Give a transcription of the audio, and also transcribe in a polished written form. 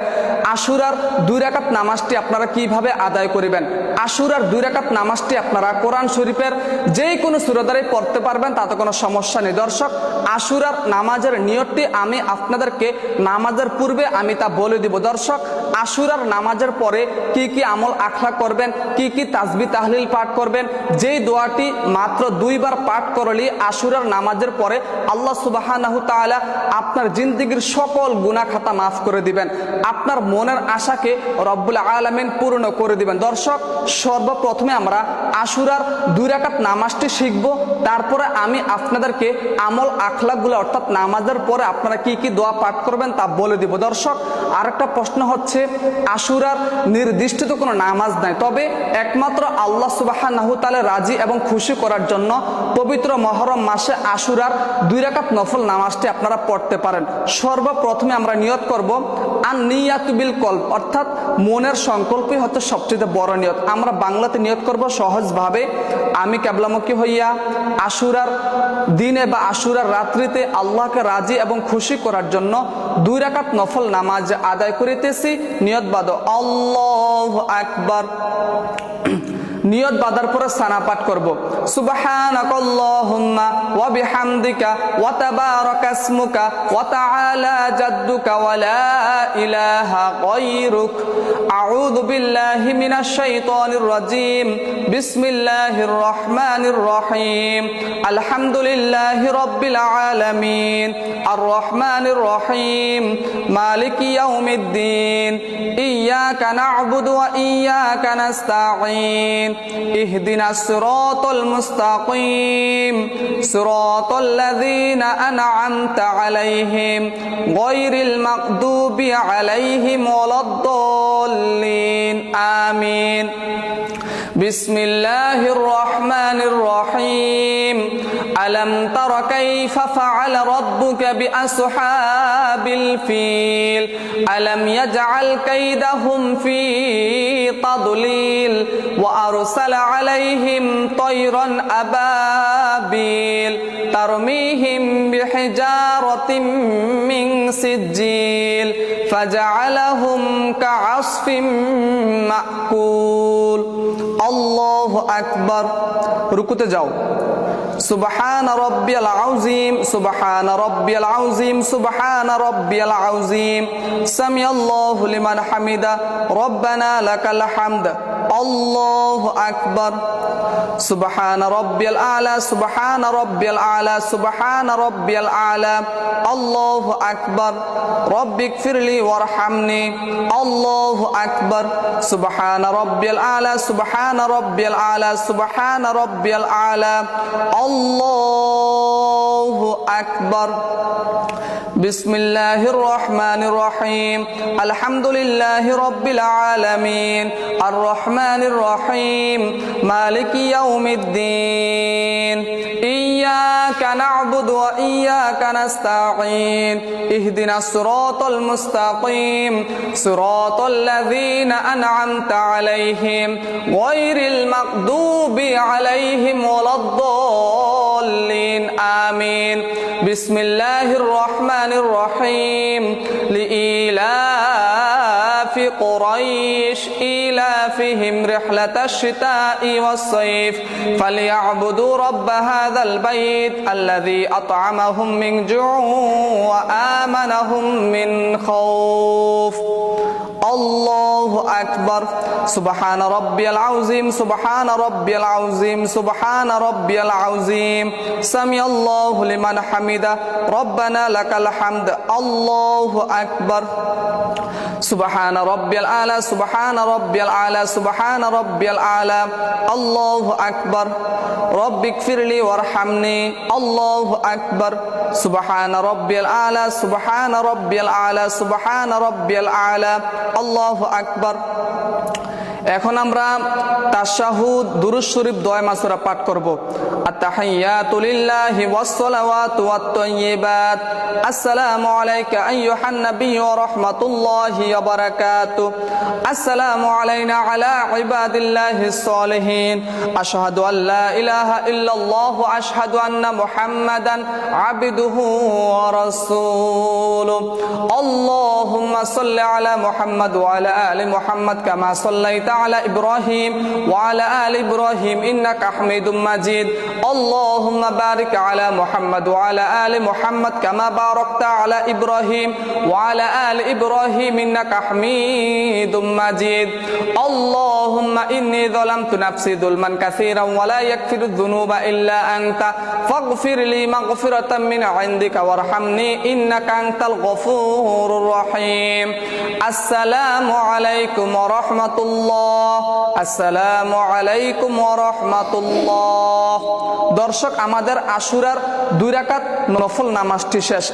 আশুরার 2 রাকাত নামাজটি আপনারা কিভাবে আদায় করিবেন। আশুরার 2 রাকাত নামাজটি আপনারা কোরআন শরীফের যে কোনো সূরা দ্বারাই পড়তে পারবেন, তাতে কোনো সমস্যা নেই। দর্শক, আশুরার নামাজের নিয়তটি আমি আপনাদেরকে নামাজের পূর্বে আমি তা বলে দিব। দর্শক, আশুরার নামাজের পরে কি কি আমল আখলাক করবেন, কি কি তাসবিহ তাহলিল পাঠ করবেন, যেই দোয়াটি মাত্র 2 বার পাঠ করলে আশুরার নামাজের পরে আল্লাহ সুবহানাহু তাআলা আপনার জিন্দেগীর সকল গুনাহ খাতা মাফ করে দিবেন, আপনার মনের আশাকে রব্বুল আলামিন পূর্ণ করে দিবেন। দর্শক, সর্বপ্রথমে আমরা আশুরার 2 রাকাত নামাজটি শিখব, তারপরে আমি আপনাদেরকে আমল আখলাকগুলো অর্থাৎ নামাজের পরে আপনারা কি কি দোয়া পাঠ করবেন তা বলে দিব। দর্শক, আরেকটা প্রশ্ন হচ্ছে, আশুরার নির্দিষ্ট তো কোনো নামাজ নাই, তবে একমাত্র আল্লাহ সুবহানাহু তাআলা রাজি এবং খুশি করার জন্য পবিত্র মুহররম মাসে আশুরার 2 রাকাত নফল নামাজটি আপনারা পড়তে পারেন। সর্বপ্রথমে আমরা নিয়ত করব আন-নিয়াতু বিল কলব, অর্থাৎ মনের সংকল্পই হচ্ছে সবচেয়ে বড় নিয়ত। আমরা বাংলাতে নিয়ত করব সহজভাবে, আমি কিবলামুখী হইয়া আশুরার দিনে বা আশুরার রাত্রিতে আল্লাহকে রাজি এবং খুশি করার জন্য 2 রাকাত নফল নামাজ আদায় করিতেছি। নিয়ত বাঁধো, আল্লাহু আকবার। নিয়ত বাঁধার পরে সানা পাঠ করব, সুবহানাকাল্লাহুম্মা ওয়া বিহামদিকা ওয়া তাবারাকা ইসমুকা ওয়া তাআলা জাদ্দুকা ওয়া লা ইলাহা গায়রুক, আউযু বিল্লাহি মিনাশ শাইতানির রাজীম, বিসমিল্লাহির রহমানির রহিম, আলহামদুলিল্লাহি রাব্বিল আলামিন, আর রহমানির রহিম, মালিকি ইয়াউমিদ্দিন, ইয়াকা না'বুদু ওয়া ইয়াকা নাস্তাঈন, اهدنا الصراط المستقيم صراط الذين أنعمت عليهم غير المغضوب عليهم ولا الضالين آمين بسم الله الرحمن الرحيم ألم تر كيف فعل ربك بأصحاب الفيل ألم يجعل كيدهم في تضليل وأرسل عليهم طيرا أبابيل ترميهم بحجارة من سجيل فجعلهم كعصف مأكول الله أكبر ركوতে যাও سبحان ربي العظيم سبحان ربي العظيم سبحان ربي العظيم سمع الله لمن حمده ربنا لك الحمد الله أكبر سبحان ربي الأعلى سبحان ربي الأعلى سبحان ربي الأعلى الله أكبر رب اغفر لي وارحمني الله أكبر سبحان ربي الأعلى سبحان ربي الأعلى سبحان ربي الأعلى الله أكبر بسم الله الرحمن الرحيم الحمد لله رب العالمين الرحمن الرحيم مالك يوم الدين إياك نعبد وإياك نستعين اهدنا الصراط المستقيم صراط الذين أنعمت عليهم غير المغضوب عليهم ولا الضالين آمين بسم الله الرحمن الرحيم لإيلاف قريش إيلافهم رحلة الشتاء والصيف فليعبدوا رب هذا البيت الذي أطعمهم من جوع وآمنهم من خوف الله أكبر سبحان ربي العظيم سبحان ربي العظيم سبحان ربي العظيم سمع الله لمن حمده ربنا لك الحمد الله أكبر سبحان ربي الأعلى سبحان ربي الأعلى سبحان ربي الأعلى الله أكبر رب اغفر لي وارحمني الله أكبر سبحان ربي الأعلى سبحان ربي الأعلى سبحان ربي الأعلى الله أكبر এখন আমরা তাশাহুদ দুরূদ শরীফ দোয়া মাসুরা পাঠ করব। আর التحيات لله والصلوات والطيبات السلام عليك أيها النبي ورحمة الله وبركاته السلام علينا على عباد الله الصالحين أشهد أن لا إله إلا الله وأشهد أن محمدا عبده ورسوله اللهم صل على محمد وعلى آل محمد كما صليت على إبراهيم وعلى آل إبراهيم إنك حميد مجيد اللهم بارك على محمد وعلى آل محمد كما باركت على إبراهيم وعلى آل إبراهيم إنك حميد مجيد اللهم إني ظلمت نفسي ظلما كثيرا ولا يغفر الذنوب إلا أنت فاغفر لي مغفرة من عندك وارحمني إنك أنت الغفور الرحيم السلام عليكم ورحمة الله السلام عليكم ورحمة الله দর্শক আমাদের আশুরার 2 রাকাত নফল নামাজটি শেষ।